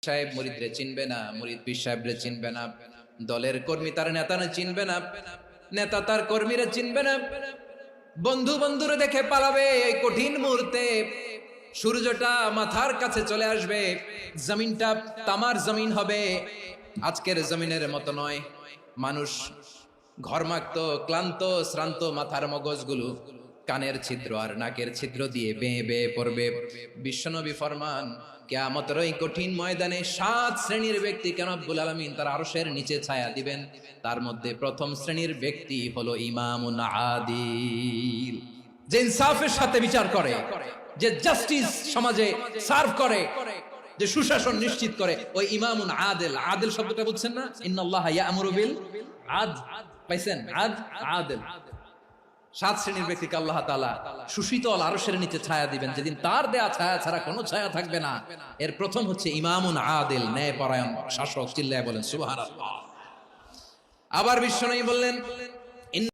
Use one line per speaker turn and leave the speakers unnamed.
সাহেব মুরিদরে চিনবে না, মুরিদ পীর সাহেবরে চিনবে না, দলের কর্মী তার নেতা চিনবে না, নেতা তার কর্মীরা চিনবে না, বন্ধু বন্ধুরে দেখে পালাবে। এই কঠিন মুহূর্তে সূর্যটা মাথার কাছে চলে আসবে, জমিনটা তামার জমিন হবে। আজকের জমিনের মতো নয়। মানুষ ঘর্মাক্ত, ক্লান্ত, শ্রান্ত মাথার মগজগুলো কানের ছিদ্র আর নাকের ছিদ্র দিয়ে বেয়ে বেয়ে পড়বে। বিশ্বনবী ফরমান, কিয়ামতের ওই কঠিন ময়দানে 7 শ্রেণীর ব্যক্তিকে রব্বুল আলামিন তার আরশের নিচে ছায়া দিবেন। তার মধ্যে প্রথম শ্রেণীর ব্যক্তি হলো ইমামুন আদিল, যে ইনসাফের সাথে বিচার করে, যে জাস্টিস সমাজে সার্ভ করে, যে সুশাসন নিশ্চিত করে, ওই ইমামুন আদিল। আদিল শব্দটা বুঝছেন না? ইন্নাল্লাহা ইয়া'মুরু বিল আদল, পাইছেন? আদিল। 7 শ্রেণীর ব্যক্তিকে আল্লাহ তাআলা সুশীতল আরশের নিচে ছায়া দিবেন, যেদিন তার দেয়া ছায়া ছাড়া কোনো ছায়া থাকবে না। এর প্রথম হচ্ছে ইমামুন আদিল, ন্যায়পরায়ণ শাসক। চিল্লায় বলেন সুবহানাল্লাহ। আবার বিশ্বনবী বললেন,